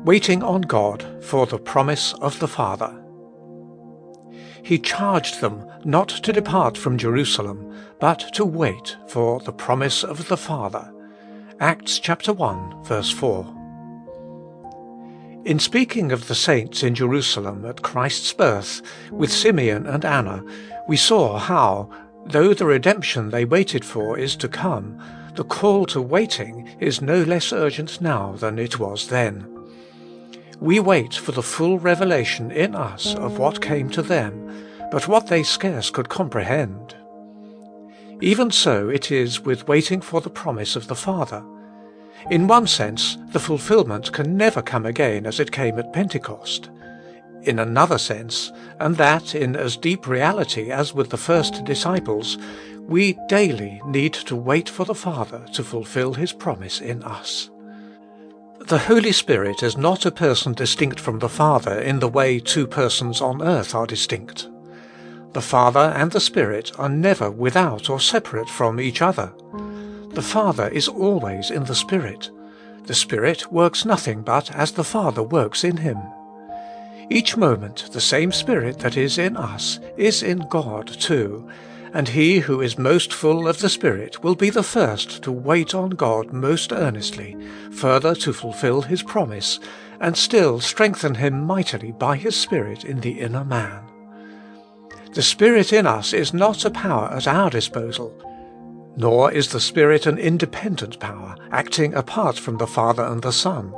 Waiting on God for the promise of the Father. He charged them not to depart from Jerusalem, but to wait for the promise of the Father. Acts chapter 1, verse 4. In speaking of the saints in Jerusalem at Christ's birth, with Simeon and Anna, we saw how, though the redemption they waited for is to come, the call to waiting is no less urgent now than it was then. We wait for the full revelation in us of what came to them, but what they scarce could comprehend. Even so it is with waiting for the promise of the Father. In one sense, the fulfillment can never come again as it came at Pentecost. In another sense, and that in as deep reality as with the first disciples, we daily need to wait for the Father to fulfill His promise in us. The Holy Spirit is not a person distinct from the Father in the way two persons on earth are distinct. The Father and the Spirit are never without or separate from each other. The Father is always in the Spirit. The Spirit works nothing but as the Father works in Him. Each moment the same Spirit that is in us is in God too, and he who is most full of the Spirit will be the first to wait on God most earnestly, further to fulfill His promise, and still strengthen Him mightily by His Spirit in the inner man. The Spirit in us is not a power at our disposal, nor is the Spirit an independent power, acting apart from the Father and the Son.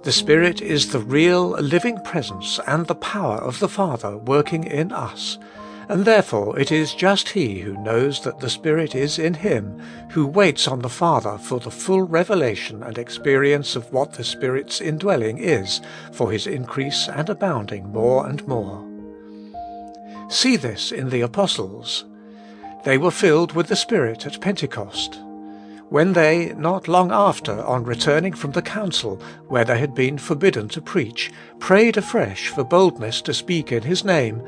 The Spirit is the real, living presence and the power of the Father working in us, and therefore it is just he who knows that the Spirit is in him, who waits on the Father for the full revelation and experience of what the Spirit's indwelling is, for his increase and abounding more and more. See this in the Apostles. They were filled with the Spirit at Pentecost. When they, not long after, on returning from the council, where they had been forbidden to preach, prayed afresh for boldness to speak in His name,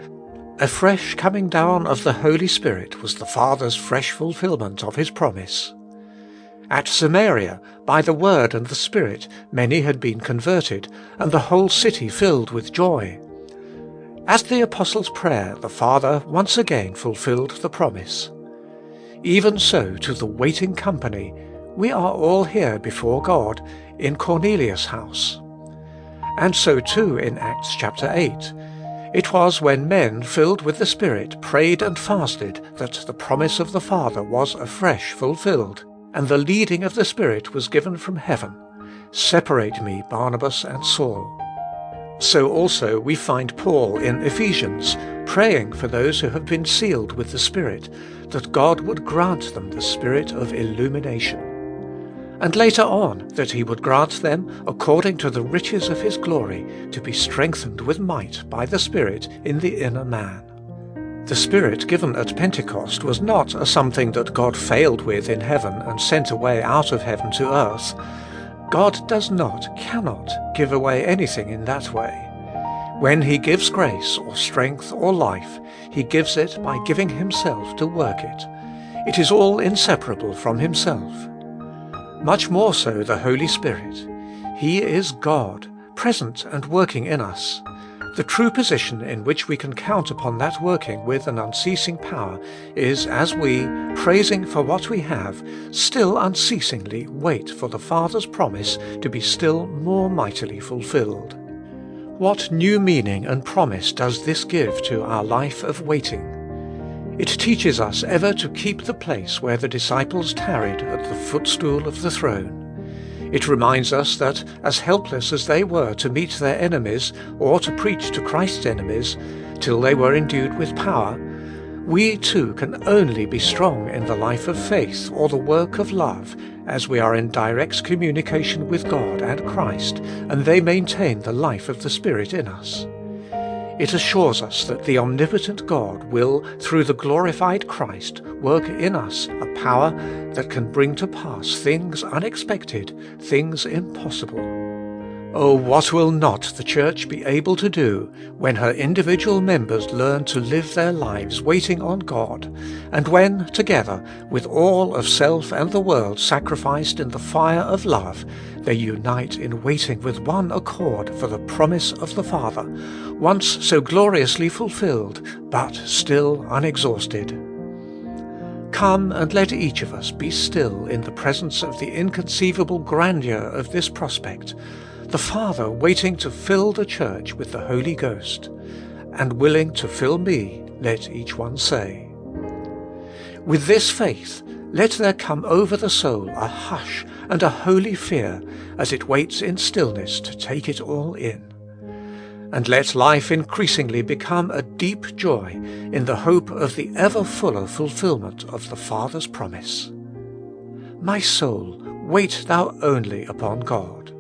a fresh coming down of the Holy Spirit was the Father's fresh fulfillment of His promise. At Samaria, by the Word and the Spirit, many had been converted, and the whole city filled with joy. At the Apostles' prayer, the Father once again fulfilled the promise. Even so to the waiting company, we are all here before God, in Cornelius' house. And so too in Acts chapter 8. It was when men filled with the Spirit prayed and fasted that the promise of the Father was afresh fulfilled, and the leading of the Spirit was given from heaven. Separate me, Barnabas and Saul. So also we find Paul in Ephesians, praying for those who have been sealed with the Spirit, that God would grant them the spirit of illumination. And later on, that He would grant them, according to the riches of His glory, to be strengthened with might by the Spirit in the inner man. The Spirit given at Pentecost was not a something that God failed with in heaven and sent away out of heaven to earth. God does not, cannot, give away anything in that way. When He gives grace or strength or life, He gives it by giving Himself to work it. It is all inseparable from Himself. Much more so the Holy Spirit. He is God, present and working in us. The true position in which we can count upon that working with an unceasing power is as we, praising for what we have, still unceasingly wait for the Father's promise to be still more mightily fulfilled. What new meaning and promise does this give to our life of waiting? It teaches us ever to keep the place where the disciples tarried at the footstool of the throne. It reminds us that, as helpless as they were to meet their enemies or to preach to Christ's enemies, till they were endued with power, we too can only be strong in the life of faith or the work of love as we are in direct communication with God and Christ, and they maintain the life of the Spirit in us. It assures us that the omnipotent God will, through the glorified Christ, work in us a power that can bring to pass things unexpected, things impossible. Oh, what will not the Church be able to do when her individual members learn to live their lives waiting on God, and when, together, with all of self and the world sacrificed in the fire of love, they unite in waiting with one accord for the promise of the Father, once so gloriously fulfilled, but still unexhausted. Come and let each of us be still in the presence of the inconceivable grandeur of this prospect, the Father waiting to fill the Church with the Holy Ghost, and willing to fill me, let each one say. With this faith, let there come over the soul a hush and a holy fear as it waits in stillness to take it all in. And let life increasingly become a deep joy in the hope of the ever fuller fulfillment of the Father's promise. My soul, wait thou only upon God.